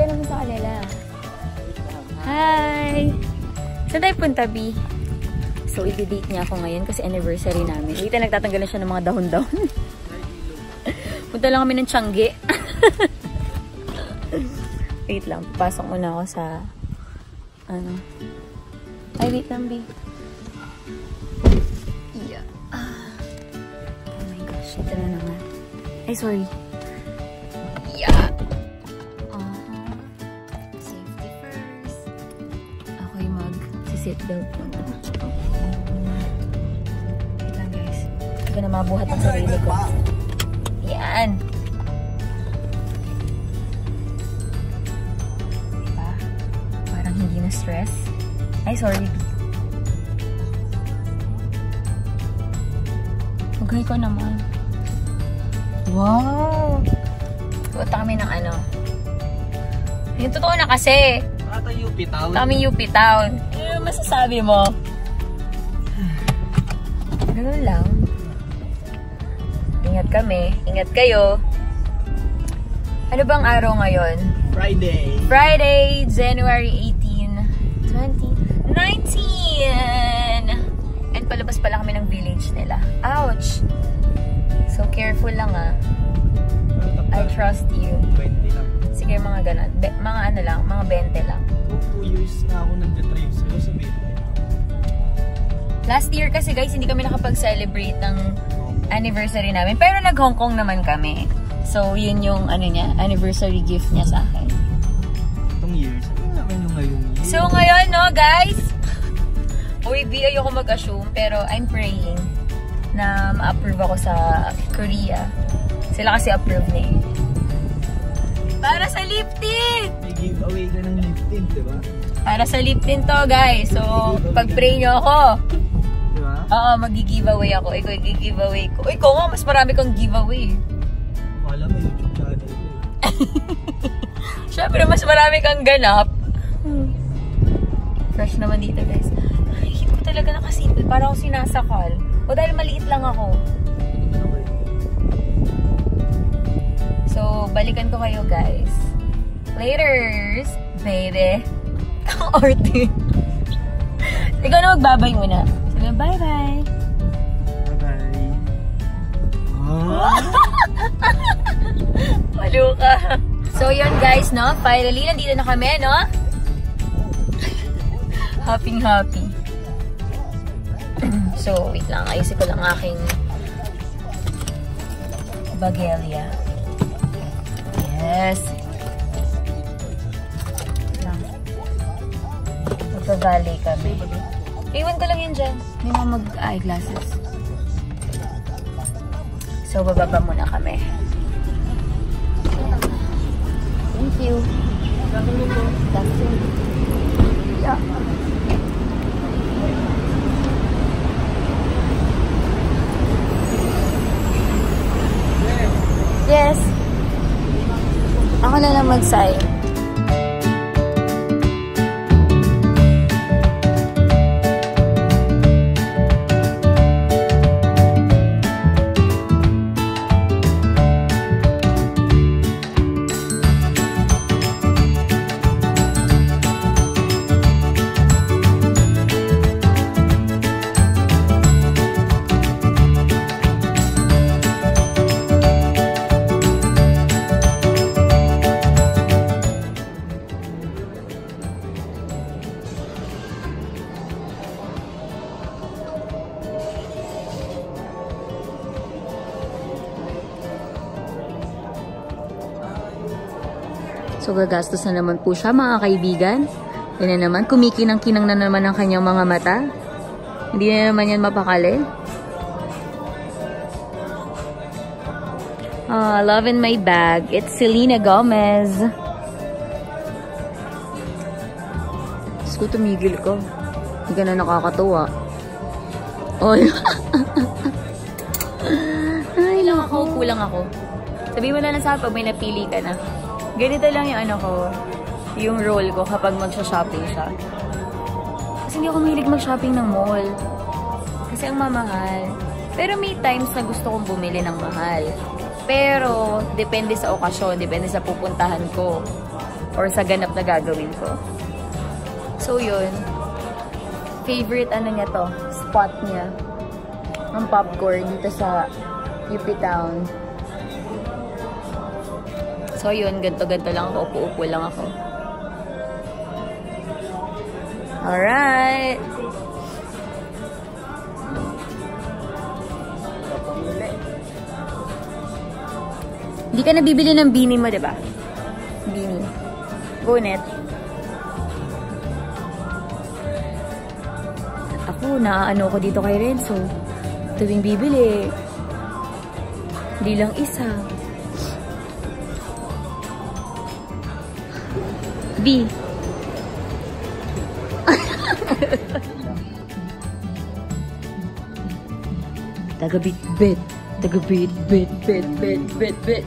ka naman sa kanila. Hi! Saan tayo punta, B? So, i-date niya ako ngayon kasi anniversary namin. Dito nagtatanggalan siya ng mga dahon-dahon. Punta lang kami ng Tiangge. Wait lang. Pasok muna ako sa ano. Ay, wait lang, B. Yeah. Oh my gosh. Ito na naman. Ay, sorry. Yeah. Safety first. Ako'y mag-seatbelt muna. Wait lang, guys. Hindi ko na mabuhat ang sarili ko. Yan. Diba? Parang hindi na stress. Ay, sorry. Hugay ko naman. Wow! Tuot kami ng ano. Yung totoo na kasi. Ata UP Town. Kami UP Town. Ano masasabi mo? Ganun lang. Ingat kami. Ingat kayo. Ano bang araw ngayon? Friday. Friday, January 18, 2019! And palabas pala kami ng village nila. Ouch! So, careful lang ah. I trust you. 20 lang. Sige, mga ganun. Mga ano lang, mga 20 lang. 2 years na ako nag-drive sa'yo sa 20. Last year kasi guys, hindi kami nakapag-celebrate ng anniversary namin. Pero nag-Hong Kong naman kami. So, yun yung ano niya, anniversary gift niya sa akin. Itong years, ano naman yung ngayon year? So, ngayon, no, guys? Uy, B, ayoko mag-assume, pero I'm praying na ma-approve ako sa Korea. Sila kasi approve na eh. Para sa lip tint! May giveaway ka ng lip tint, diba? Para sa lip tint to, guys. So, pag-pray nyo ako. Diba? Oo, mag-giveaway ako. Ikaw, i-giveaway ko. Ikaw nga, mas marami kang giveaway. Akala mo YouTube channel ko eh. Siyempre, mas marami kang ganap. Fresh naman dito, guys. Ay, hindi ko talaga nakasipil. Para ako sinasakal. O dahil maliit lang ako. So, balikan ko kayo, guys. Laters, baby. Ang orte. Ikaw na magbabay muna. Sabi, bye-bye. Bye-bye. Oh. Malu ka. So, yun, guys, no? Finally, nandito na kami, no? Happy. So, wait lang. Ayusin ko lang aking bagelya. Yes. Magpa-valley kami. Iwan ko lang yun dyan. May mga mag-eyeglasses. So, bababa muna kami. Thank you. That's it. Yeah. Yes. Ako na lang mag-sign. So, gagastos na naman po siya, mga kaibigan. Yan na naman, kumikinang-kinang na naman ang kanyang mga mata. Hindi na naman yan mapakali. Love in my bag. It's Selena Gomez. Diyos ko, tumigil ko. Hindi ka na nakakatuwa. Oy. Ay, lang ako. Kulang ako. Sabihin mo na lang sa pag may napili ka na. Ganito lang yung ano ko, yung role ko kapag magsha-shopping siya. Kasi hindi ako mahilig mag-shopping ng mall. Kasi ang mamahal. Pero may times na gusto kong bumili ng mahal. Pero, depende sa okasyon, depende sa pupuntahan ko. or sa ganap na gagawin ko. So yun, favorite ano niya to, spot niya, ang popcorn dito sa UP Town. So yun, ganto-ganto lang ako, upo-upo lang ako. Alright! Hindi ka nabibili ng beanie mo, diba? Beanie. Go, net. Ako, naaano ko dito kay Renzo. Tuwing bibili. Hindi lang isa. B. Taga-bit-bit. Taga-bit-bit-bit-bit-bit-bit.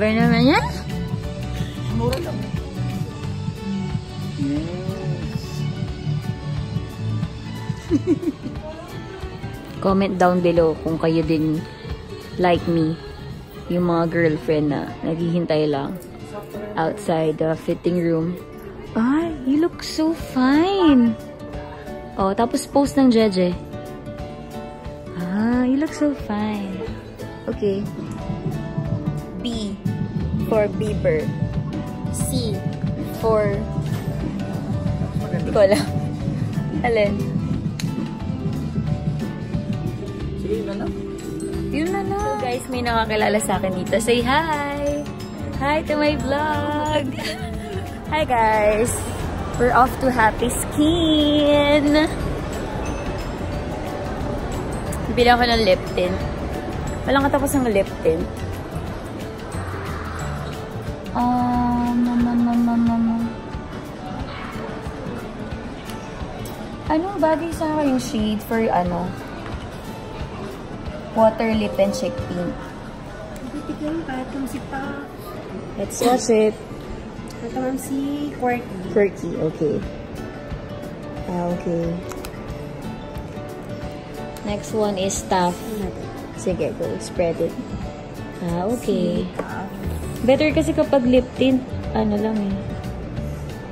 Ba naman yan? Mura lang. Comment down below kung kayo din like me. Yung mga girlfriend na naghihintay lang outside the fitting room. Ay, you look so fine. Oh, tapos post ng Jeje. Ah, you look so fine. Okay. B for Bieber. C for... Hindi ko alam. Alin? Sige, yun na lang. Yun na lang. So guys, may nakakilala sa akin dito. Say hi! Hi to my vlog! Hi guys! We're off to Happy Skin! Bilang ko ng lip tint. Walang katapos ng lip tint. Anong bagay sa akin yung shade for ano? Water lip and cheek tint. Bibigyan kahit kung si Pa. Let's watch it. Ito ma'am si Quirky. Quirky, okay. Okay. Next one is Staff. Sige, go. Spread it. Okay. Better kasi kapag lip tint, ano lang eh.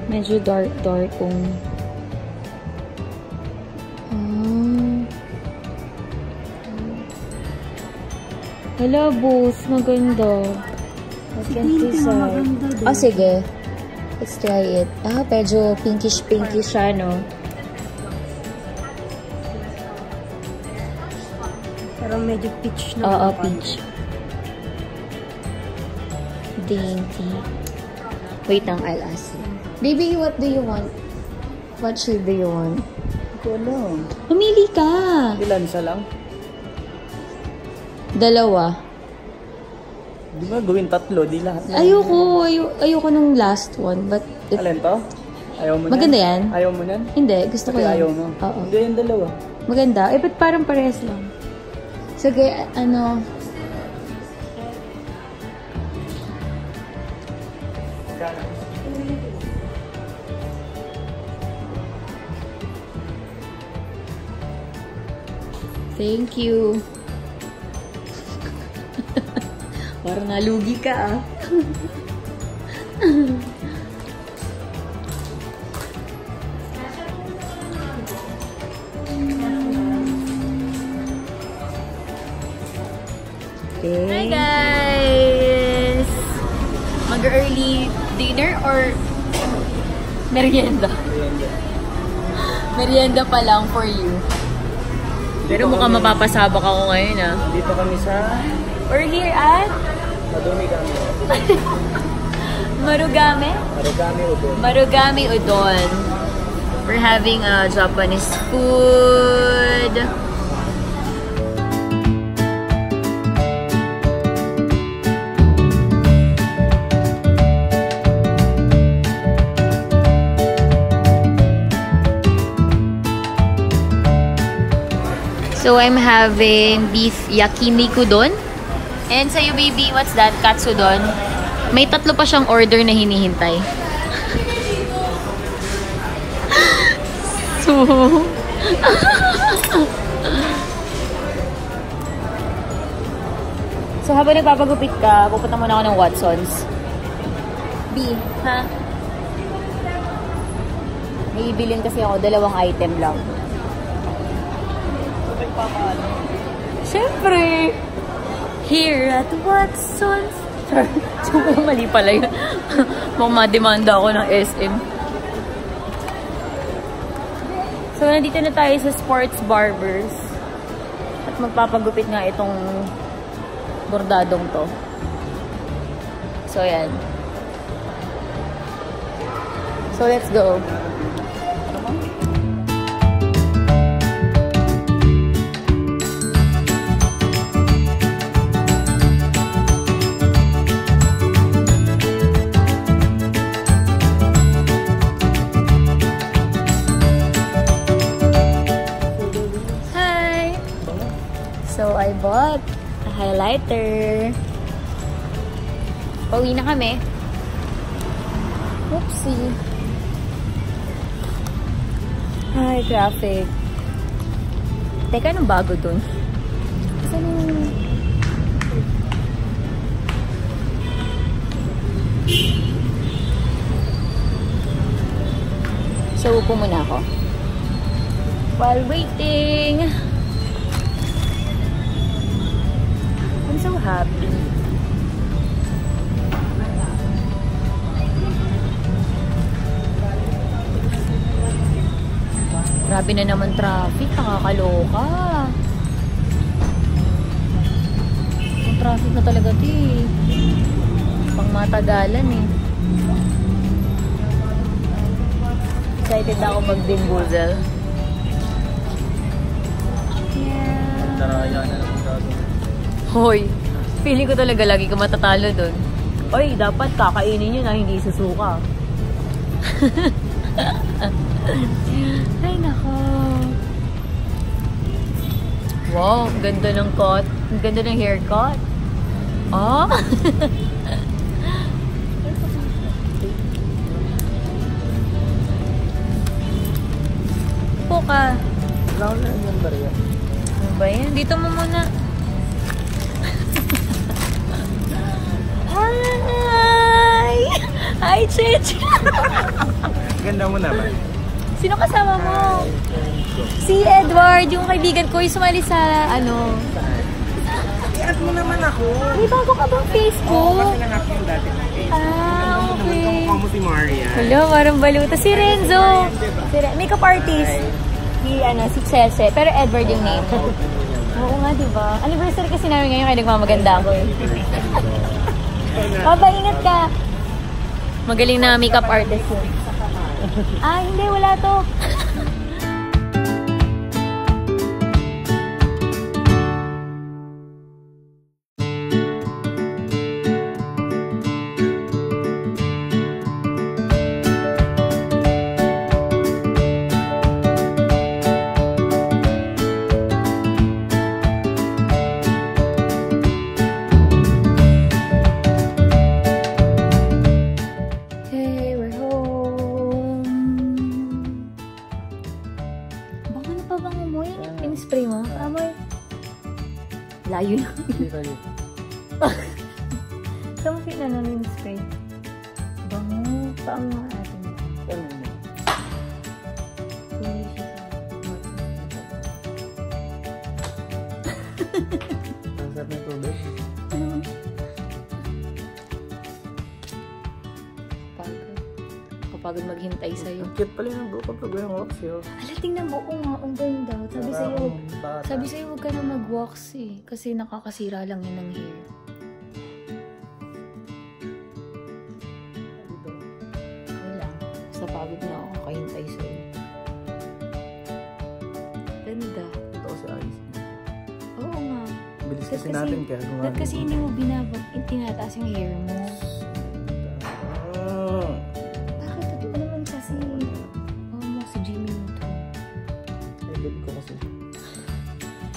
Medyo dark kung... Hala, both. Maganda. I can't decide. Ah, sige. Let's try it. Ah, medyo pinkish siya, no? Parang medyo peach na. Oo, peach. Dainty. Wait lang, I'll ask you. Baby, what do you want? What shade do you want? Ito lang. Pumili ka! Ilan sa lang? Dalawa. Di ba gawin tatlo? Di lahat na. Ayoko nung last one, but... Alin to? Ayaw mo Maganda yan? yan? Ayaw mo yan? Hindi, gusto ko Kasi yan. ayaw mo? Oo. Hindi yung dalawa. Maganda. Eh, ba't parang parehas lang? Sige, ano... Thank you. Parang nalugi ka, ah. Okay. Hi, guys! Mag-early dinner or merienda? Merienda pa lang for you. Pero mukhang mapapasabak ako ngayon, ah. Dito kami sa... We're here at... Marugame. Marugame? Marugame Udon. Marugame Udon. We're having Japanese food. So I'm having beef yakiniku don. And sa'yo, baby, what's that? Katsudon. May tatlo pa siyang order na hinihintay. So So, habang nagpapagupit ka, pupunta muna ako ng Watsons. B, ha? May ibilin kasi ako, 2 item lang. Siyempre! Here at Watsons. Sorry, mali pala yun. Mamademanda ako ng SM. So, nandito na tayo sa Sports Barbers. At magpapagupit nga itong bordadong to. So, yan. So, let's go. So, I bought a highlighter. Pauwi na kami. Oopsie. Ay, traffic. Teka, anong bago dun? Saan yung... So, upo muna ako. While waiting... I'm so happy. Grabe na naman traffic, nakakaloka. Ang traffic na talaga ito eh. Pang matagalan eh. Excited na ako mag-bimboozle. Yeah. Daraya na lang gagawin. Hoy, feeling ko talaga lagi ka matatalo dun. Oy, dapat kakainin nyo na hindi susuka. Ay, nako. Wow, ang ganda ng cut. Ang ganda ng haircut. Oh. Po ka. Brown na yung barya. Ano ba yan? Dito mo muna. Hi! Hi, Cheche! Ganda mo naman. Sino kasama mo? Si Edward, yung kaibigan ko, yung sumali sa, ano... I-add mo naman ako. May bago ka bang Facebook? Kasi nanap yung dati ng Facebook. Ah, okay. Kamukha mo si Maria. Hello, parang baluta. Si Renzo. Makeup artist. Si Cheche. Pero Edward yung name. Oo nga, diba? Anniversary kasi namin ngayon, kaya nagmamaganda ako eh. Papa, ingat ka. Magaling na makeup artist yun. Ah, hindi. Wala to. Spray mo? Amoy. Layo lang. Saan mo pinanong yung spray? Bango. Saan mo atin? Saan mo? Hindi siya Ang sarap ng tubig. Kapagod maghintay sa'yo. Ang cute pala yung buko pag walang wax yun. Ala, tingnan mo. Oo nga, ang ganda. Sabi sa'yo, huwag ka na mag-wax eh. Kasi nakakasira lang yun ng hair. Okay lang. Basta pagod na ako kakahintay sa'yo. Ganda. Ito kasi ayos. Oo nga. Bilis kasi natin kaya gumagano. Ba't kasi hindi mo tinataas yung hair mo? Bakit? Totoo naman kasi. Mo si Jimmy Newton. Idol ko kasi.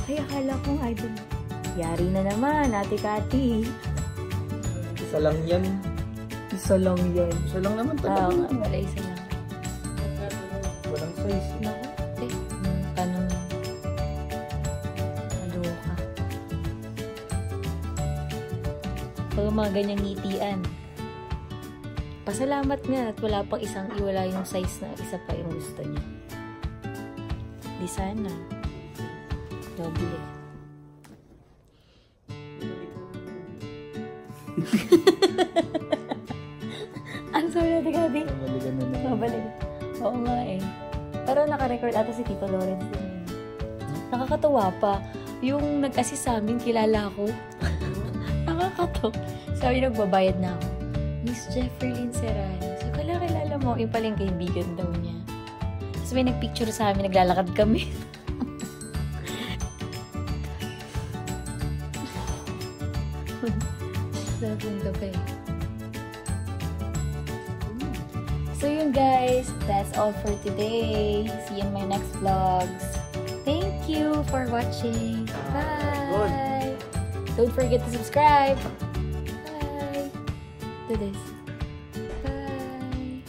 Ay, akala kong idol. Yari na naman, Ate Cathy. Isa lang yan. Isa lang yan. Isa lang naman Ah, talaga. wala isa lang. Walang size. Naku, tanong. Kaloka. Pag mga ganyang ngitian. Pasalamat nga at wala pang isang iwala yung size na isa pa yung gusto niya. Di sana. Doble. Ang sabi natin Gabi? Babalikan na naman. Babalik. Oo nga eh. Pero naka-record ata si Tito Lawrence din. Nakakatawa pa. Yung nag-assist sa amin, kilala ko. Nakakatawa. Sabi, nagbabayad na ako. Miss Jefferlyn Serrano. So, kilala mo. Yung pala yung kaibigan daw niya. Tapos may nagpicture sa amin, naglalakad kami. Sabong gabi. So yun guys, that's all for today. See you in my next vlogs. Thank you for watching. Bye! Don't forget to subscribe. Bye! Do this. Bye!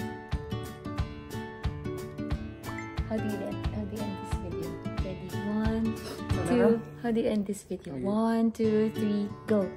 How do you end this video? Ready? 1, 2. How do you end this video? 1, 2, 3, go!